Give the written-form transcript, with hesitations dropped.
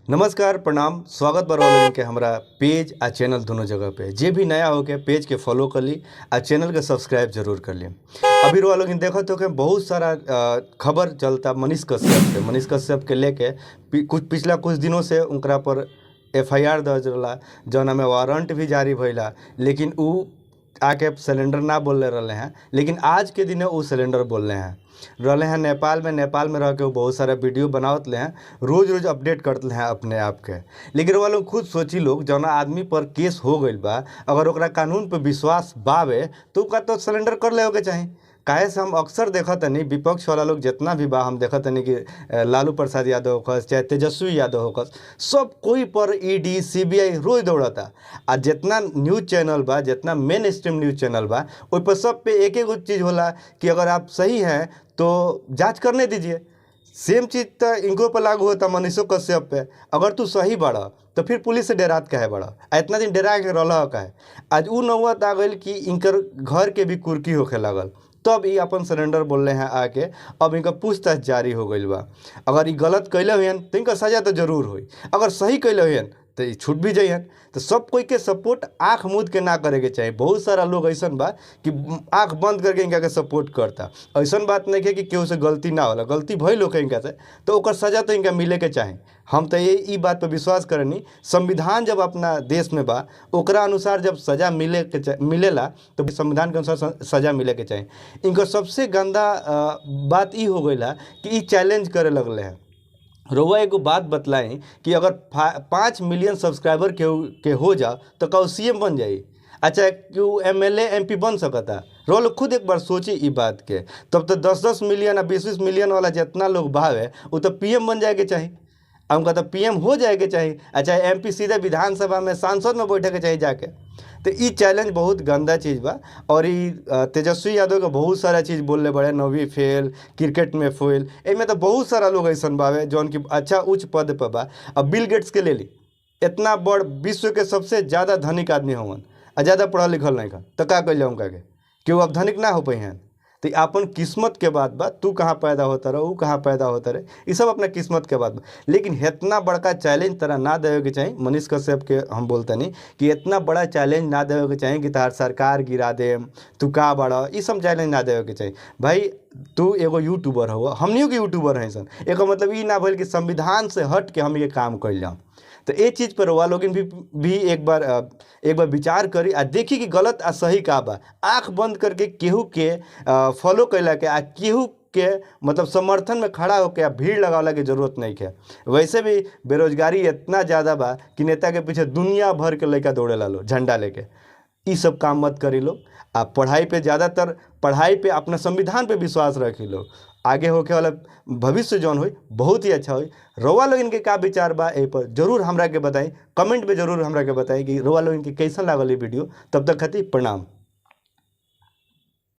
नमस्कार प्रणाम स्वागत बा रहा लोगन के हमरा पेज आ चैनल दोनों जगह पे। जे भी नया हो के पेज के फॉलो कर ली आ चैनल के सब्सक्राइब जरूर कर ली। अभी रहा लोगन देखत हो के बहुत सारा खबर चलता मनीष कश्यप के लेके पिछला कुछ दिनों से उनकरा पर FIR दर्ज रहा, जौना में वारंट भी जारी भइला, लेकिन उ आके सिलेंडर ना बोल रहे हैं। लेकिन आज के दिन वो सिलेंडर बोल रहे हैं नेपाल में रह के वो बहुत सारा वीडियो बनावत ले हैं, रोज अपडेट करते हैं अपने आप के। लेकिन वो लोग खुद सोची लोग, जौना आदमी पर केस हो गई बा, अगर ओकरा कानून पर विश्वास बावे तो का तो सिलेंडर कर ले के चाही। काहे से हम अक्सर देखत नहीं विपक्ष वाला लोग जितना भी बा, हम देखत नहीं कि लालू प्रसाद यादव होकस चाहे तेजस्वी यादव होकस, सब कोई पर ED CBI रोज दौड़ता। आ जितना न्यूज़ चैनल बा, जितना मेन स्ट्रीम न्यूज़ चैनल बा, उस पर सब पे एक चीज़ होला कि अगर आप सही हैं तो जांच करने दीजिए। सेम चीज़ तो इनको पर लागू होता, मनीषो कश्यप पे। अगर तू सही बड़ा तो फिर पुलिस से डरात काहे बड़ा, इतना दिन डरा के रहा काहे। आज उ नौबत आ गई कि इनकर घर के भी कुर्की होखे लागल, तब ये अपन सिलेंडर बोल रहे हैं आके। अब इनका पूछताछ जारी हो गई बा। अगर ये गलत कैले हुए तो इनका सजा तो जरूर हुई, अगर सही कैले हुए तो ये छूट भी जाइए। तो सब कोई के सपोर्ट आँख मूंद के ना करे के चाहिए। बहुत सारा लोग ऐसा बा कि आँख बंद करके इनका के सपोर्ट करता। ऐसा बात नहीं है कि केहू से गलती ना होला, गलती भइल होके इनका से तो ओकर सजा तो इनका मिले के चाहे। हम तो ये बात पर विश्वास करनी, संविधान जब अपना देश में बा ओकरा अनुसार जब सजा मिलेला तो संविधान के अनुसार सजा मिले के चाहे। इनका सबसे गंदा बात ये हो गई कि ये चैलेंज करे लगले हैं। रउआ एगो बात बतलाई कि अगर 5 मिलियन सब्सक्राइबर के हो जा तो का CM बन जाई, अच्छा कि MLA MP बन सकता। रोल खुद एक बार सोची ई बात के। तब तो 10-10 मिलियन या 20-20 मिलियन वाला जितना लोग भावे वो तो PM बन जाए के चाहिए। हमका तो PM हो जाए के चाहिए, अच्छा MP सीधे विधानसभा में सांसद में बैठे के चाहिए जाके। तो ये चैलेंज बहुत गंदा चीज़ बा। और ये तेजस्वी यादव का बहुत सारा चीज़ बोलले बड़े, नौवीं फेल, क्रिकेट में फेल, इनमें तो बहुत सारा लोग ऐसा बावे जौन की अच्छा उच्च पद पर बा। अब बिल गेट्स के ले ली, इतना बड़ विश्व के सबसे ज़्यादा धनिक आदमी होवन, ज़्यादा पढ़ल लिखल नहीं खा, तो का कल उनका कि वो अब धनिक ना हो पाई हैं। तो अपन किस्मत के बात बा, तू कहाँ पैदा होता रहे, वो कहाँ पैदा होता रहे, ये सब अपना किस्मत के बात बा। लेकिन इतना बड़का चैलेंज तरह ना देवे के चाहिए। मनीष कश्यप के हम बोलते नहीं कि इतना बड़ा चैलेंज ना देवे के चाहिए कि तार सरकार गिरा दे, तू का बड़ा, ये सब चैलेंज ना देवे के चाहिए। भाई तू एगो यूट्यूबर हो, हमनियों के यूट्यूबर हैं सन, एक मतलब ये ना भइल कि संविधान से हट के हम ये काम कर जाऊँ। तो ये चीज़ पर रउआ लोगन भी एक बार विचार करी आ देखी कि गलत आ सही का बा। आँख बंद करके केहू के फॉलो कैला के आ केहू के मतलब समर्थन में खड़ा होकर आ भीड़ लगावला के जरूरत नहीं है। वैसे भी बेरोजगारी इतना ज़्यादा बा कि नेता के पीछे दुनिया भर के लड़का दौड़े ला लो झंडा लेके। ये सब काम मत करी लो। आप पढ़ाई पे ज़्यादातर पढ़ाई पे अपना संविधान पे विश्वास रखी लो। आगे होके वाला भविष्य जौन हो बहुत ही अच्छा हो। रउआ लोग इनके का विचार बा ए पर जरूर हमरा के बताई, कमेंट में जरूर हमरा के बताई कि रउआ लोग इनके कैसा लागल ये वीडियो। तब तक खातिर प्रणाम।